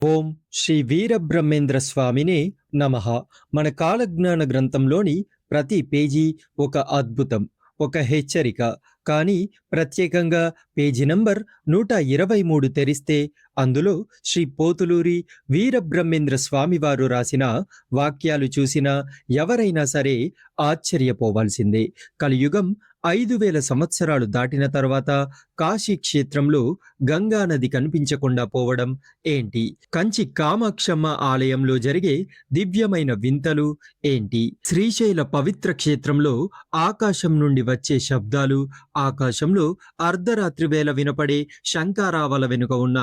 ఓం శ్రీ వీరబ్రహ్మేంద్ర స్వామినే నమః. మన కాలజ్ఞాన గ్రంథంలోని ప్రతి పేజీ ఒక అద్భుతం, ఒక హెచ్చరిక. కానీ ప్రత్యేకంగా పేజీ నంబర్ 123 తెరిస్తే అందులో శ్రీ పోతులూరి వీరబ్రహ్మేంద్ర స్వామి వారు రాసిన వాక్యాలు చూసిన ఎవరైనా సరే ఆశ్చర్యపోవాల్సిందే. కలియుగం 5000 సంవత్సరాలు దాటిన తర్వాత కాశీ క్షేత్రంలో గంగా నది కనిపించకుండా పోవడం ఏంటి? కంచి కామాక్షమ్మ ఆలయంలో జరిగే దివ్యమైన వింతలు ఏంటి? శ్రీశైల పవిత్ర క్షేత్రంలో ఆకాశం నుండి వచ్చే శబ్దాలు, ఆకాశంలో అర్ధరాత్రి వేళ వినపడే శంఖారావాల వెనుక ఉన్న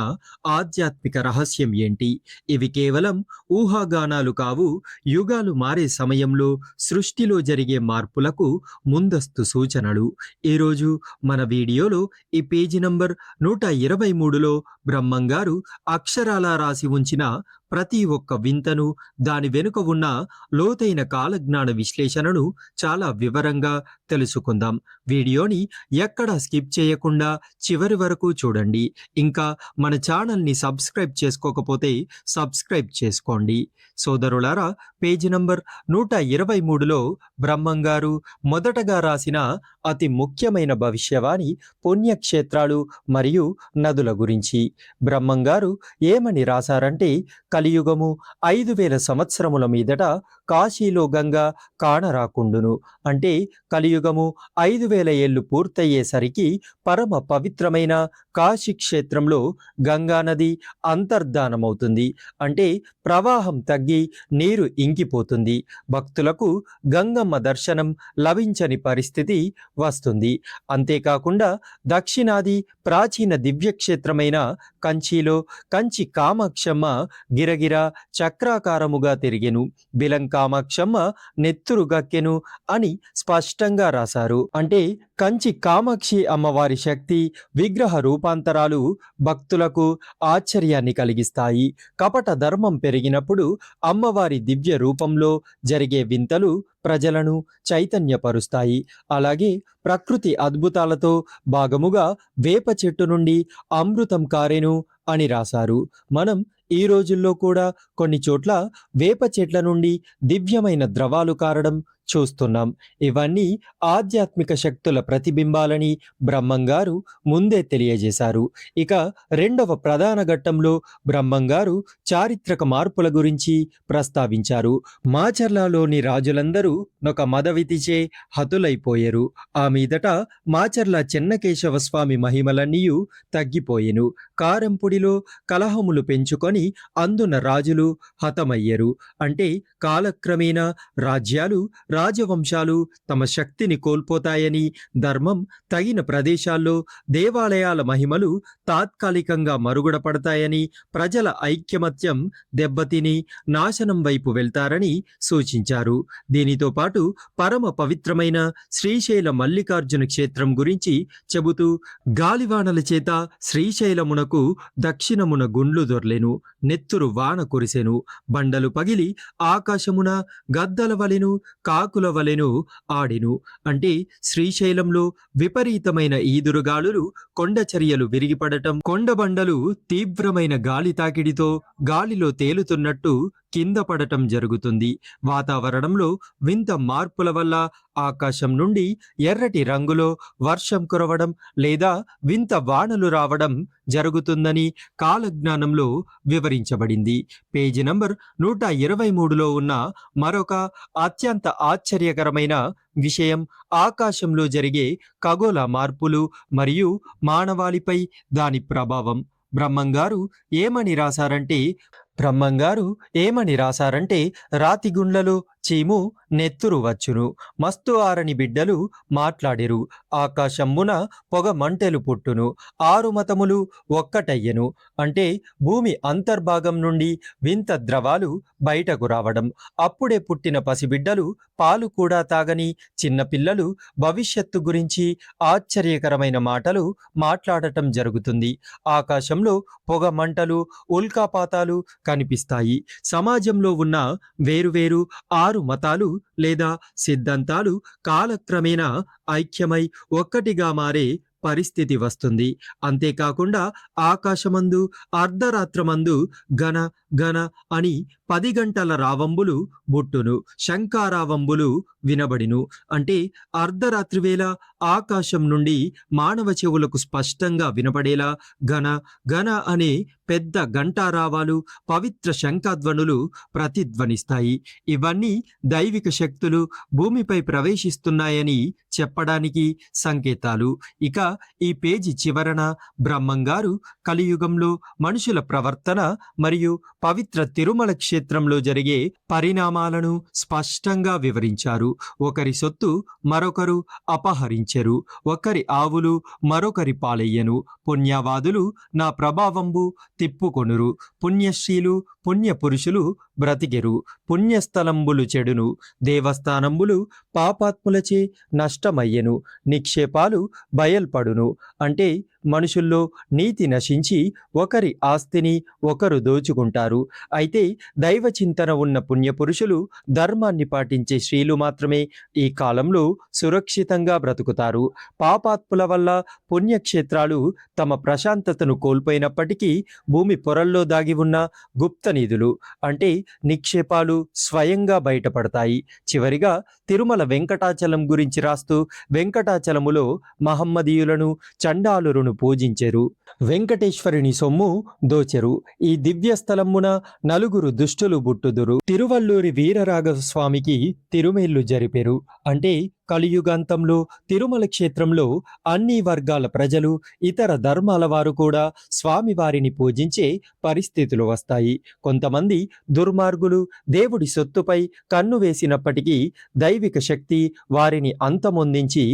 ఆధ్యాత్మిక రహస్యం ఏంటి? ఇవి కేవలం ఊహాగానాలు కావు. యుగాలు మారే సమయంలో సృష్టిలో జరిగే మార్పులకు ముందస్తు సూచనలు. ఈరోజు మన వీడియోలో ఈ పేజీ నంబర్ 123లో బ్రహ్మంగారు అక్షరాలా రాసి ఉంచిన ప్రతి ఒక్క వింతను, దాని వెనుక ఉన్న లోతైన కాలజ్ఞాన విశ్లేషణను చాలా వివరంగా తెలుసుకుందాం. వీడియోని ఎక్కడా స్కిప్ చేయకుండా చివరి వరకు చూడండి. ఇంకా మన ఛానల్ని సబ్స్క్రైబ్ చేసుకోకపోతే సబ్స్క్రైబ్ చేసుకోండి. సోదరులారా, పేజీ నంబర్ 123లో బ్రహ్మంగారు మొదటగా రాసిన అతి ముఖ్యమైన భవిష్యవాణి పుణ్యక్షేత్రాలు మరియు నదుల గురించి. బ్రహ్మంగారు ఏమని రాశారంటే, కలియుగము 5000 సంవత్సరముల మీదట కాశీలో గంగా కానరాకుండును. అంటే కలియుగము 5000 ఏళ్ళు పూర్తయ్యేసరికి పరమ పవిత్రమైన కాశీ క్షేత్రంలో గంగా నది అంతర్ధానమవుతుంది. అంటే ప్రవాహం తగ్గి నీరు ఇంకిపోతుంది. భక్తులకు గంగమ్మ దర్శనం లభించని పరిస్థితి వస్తుంది. అంతేకాకుండా దక్షిణాది ప్రాచీన దివ్యక్షేత్రమైన కంచిలో కంచి కామాక్షమ్మ గిరగిర చక్రాకారముగా తిరిగెను, బిలం కామాక్షమ్మ నెత్తురు గక్కెను అని స్పష్టంగా రాశారు. అంటే కంచి కామాక్షి అమ్మవారి శక్తి, విగ్రహ రూపాంతరాలు భక్తులకు ఆశ్చర్యాన్ని కలిగిస్తాయి. కపట ధర్మం పెరిగినప్పుడు అమ్మవారి దివ్య రూపంలో జరిగే వింతలు ప్రజలను చైతన్యపరుస్తాయి. అలాగే ప్రకృతి అద్భుతాలతో భాగముగా వేప చెట్టు నుండి అమృతం కారెను అని రాశారు. మనం ఈ రోజుల్లో కూడా కొన్ని చోట్ల వేప చెట్ల నుండి దివ్యమైన ద్రవాలు కారడం చూస్తున్నాం. ఇవన్నీ ఆధ్యాత్మిక శక్తుల ప్రతిబింబాలని బ్రహ్మంగారు ముందే తెలియజేశారు. ఇక రెండవ ప్రధాన ఘట్టంలో బ్రహ్మంగారు చారిత్రక మార్పుల గురించి ప్రస్తావించారు. మాచర్లలోని రాజులందరూ ఒక మదవితిచే హతులైపోయారు. ఆ మీదట మాచర్ల చెన్నకేశవ స్వామి మహిమలన్నీయు తగ్గిపోయెను. కారంపుడిలో కలహములు పెంచుకొని అందున రాజులు హతమయ్యరు. అంటే కాలక్రమేణా రాజ్యాలు, రాజవంశాలు తమ శక్తిని కోల్పోతాయని, ధర్మం తగిన ప్రదేశాల్లో దేవాలయాల మహిమలు తాత్కాలికంగా మరుగుడ పడతాయని, ప్రజల ఐక్యమత్యం దెబ్బతిని నాశనం వైపు వెళ్తారని సూచించారు. దీనితో పాటు పరమ పవిత్రమైన శ్రీశైల మల్లికార్జున క్షేత్రం గురించి చెబుతూ, గాలివానల చేత శ్రీశైలమునకు దక్షిణమున గుండ్లు దొర్లెను, నెత్తురు వాన కురిసెను, బండలు పగిలి ఆకాశమున గద్దల వలెను కాకుల వలెను ఆడెను. అంటే శ్రీశైలంలో విపరీతమైన ఈదురుగాలులు, కొండచర్యలు విరిగిపడటం, కొండబండలు తీవ్రమైన గాలి తాకిడితో గాలిలో తేలుతున్నట్టు కింద పడటం జరుగుతుంది. వాతావరణంలో వింత మార్పుల వల్ల ఆకాశం నుండి ఎర్రటి రంగులో వర్షం కురవడం లేదా వింత వానలు రావడం జరుగుతుందని కాలజ్ఞానంలో వివరించబడింది. పేజీ నంబర్ 123లో ఉన్న మరొక అత్యంత ఆశ్చర్యకరమైన విషయం ఆకాశంలో జరిగే ఖగోళ మార్పులు మరియు మానవాళిపై దాని ప్రభావం. బ్రహ్మంగారు ఏమని రాశారంటే రాతిగుండ్లలో చీము నెత్తురు వచ్చును, మస్తు ఆరని బిడ్డలు మాట్లాడెరు, ఆకాశమ్మున పొగ మంటెలు పుట్టును, ఆరు మతములు ఒక్కటయ్యెను. అంటే భూమి అంతర్భాగం నుండి వింత ద్రవాలు బయటకు రావడం, అప్పుడే పుట్టిన పసిబిడ్డలు పాలు కూడా తాగని చిన్నపిల్లలు భవిష్యత్తు గురించి ఆశ్చర్యకరమైన మాటలు మాట్లాడటం జరుగుతుంది. ఆకాశంలో పొగ మంటలు, ఉల్కాపాతాలు కనిపిస్తాయి. సమాజంలో ఉన్న వేరువేరు 6 మతాలు లేదా సిద్ధాంతాలు కాలక్రమేణా ఐక్యమై ఒక్కటిగా మారే పరిస్థితి వస్తుంది. అంతేకాకుండా ఆకాశమందు అర్ధరాత్రమందు గన గన అని 10 గంటల రావంబులు బుట్టును, శంఖారావంబులు వినబడిను. అంటే అర్ధరాత్రి వేళ ఆకాశం నుండి మానవ చెవులకు స్పష్టంగా వినపడేలా గన గన అనే పెద్ద గంటారావాలు, పవిత్ర శంఖధ్వనులు ప్రతిధ్వనిస్తాయి. ఇవన్నీ దైవిక శక్తులు భూమిపై ప్రవేశిస్తున్నాయని చెప్పడానికి సంకేతాలు. ఇక ఈ పేజీ చివరన బ్రహ్మంగారు కలియుగంలో మనుషుల ప్రవర్తన మరియు పవిత్ర తిరుమల క్షేత్రంలో జరిగే పరిణామాలను స్పష్టంగా వివరించారు. ఒకరి సొత్తు మరొకరు అపహరించెరు, ఒకరి ఆవులు మరొకరి పాలయ్యను. పుణ్యవాదులు నా ప్రభావంబు తిప్పుకొనురు, పుణ్యశ్రీలు పుణ్యపురుషులు బ్రతికెరు. పుణ్యస్థలంబులు చెడును, దేవస్థానంబులు పాపాత్ములచే నష్టమయ్యెను. నిక్షేపాలు బయల్పడును. అంటే మనుషుల్లో నీతి నశించి ఒకరి ఆస్తిని ఒకరు దోచుకుంటారు. అయితే దైవ చింతన ఉన్న పుణ్యపురుషులు, ధర్మాన్ని పాటించే స్త్రీలు మాత్రమే ఈ కాలంలో సురక్షితంగా బ్రతుకుతారు. పాపాత్ముల వల్ల పుణ్యక్షేత్రాలు తమ ప్రశాంతతను కోల్పోయినప్పటికీ భూమి పొరల్లో దాగి ఉన్న గుప్త నిధులు అంటే నిక్షేపాలు స్వయంగా బయటపడతాయి. చివరిగా తిరుమల వెంకటాచలం గురించి రాస్తూ, వెంకటాచలములో మహమ్మదీయులను చండాలురును పూజించెరు, వెంకటేశ్వరుని సొమ్ము దోచెరు. ఈ దివ్య స్థలమున నలుగురు దుష్టులు బుట్టుదురు. తిరువల్లూరి వీరరాఘవ స్వామికి తిరుమేళ్ళు జరిపెరు. అంటే కలియుగాంతంలో తిరుమల క్షేత్రంలో అన్ని వర్గాల ప్రజలు, ఇతర ధర్మాల వారు కూడా స్వామివారిని పూజించే పరిస్థితులు వస్తాయి. కొంతమంది దుర్మార్గులు దేవుడి సొత్తుపై కన్ను వేసినప్పటికీ దైవిక శక్తి వారిని అంతమొందించి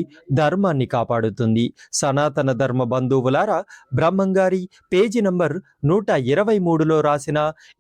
ధర్మాన్ని కాపాడుతుంది. సనాతన ధర్మ బంధువులారా, బ్రహ్మంగారి పేజీ నంబర్ 123లో రాసిన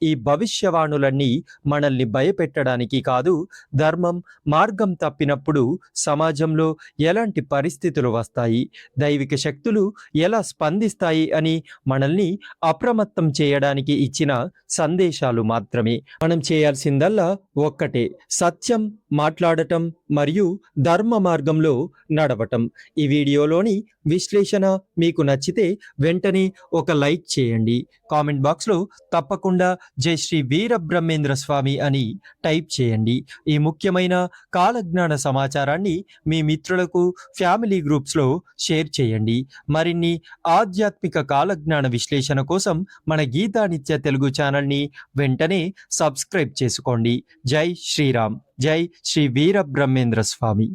ఈ భవిష్యవాణులన్నీ మనల్ని భయపెట్టడానికి కాదు, ధర్మం మార్గం తప్పినప్పుడు సమాజంలో ఎలాంటి పరిస్థితులు వస్తాయి, దైవిక శక్తులు ఎలా స్పందిస్తాయి అని మనల్ని అప్రమత్తం చేయడానికి ఇచ్చిన సందేశాలు మాత్రమే. మనం చేయాల్సిందల్లా ఒక్కటే, సత్యం మాట్లాడటం మరియు ధర్మ మార్గంలో నడవటం. ఈ వీడియోలోని విశ్లేషణ మీకు నచ్చితే వెంటనే ఒక లైక్ చేయండి. కామెంట్ బాక్స్లో తప్పకుండా జై శ్రీ వీరబ్రహ్మేంద్ర స్వామి అని టైప్ చేయండి. ఈ ముఖ్యమైన కాలజ్ఞాన సమాచారాన్ని మీ మిత్రులకు, ఫ్యామిలీ గ్రూప్స్లో షేర్ చేయండి. మరిన్ని ఆధ్యాత్మిక కాలజ్ఞాన విశ్లేషణ కోసం మన గీతానిత్య తెలుగు ఛానల్ని వెంటనే సబ్స్క్రైబ్ చేసుకోండి. జై శ్రీరామ్, జై శ్రీ వీరబ్రహ్మేంద్ర స్వామి.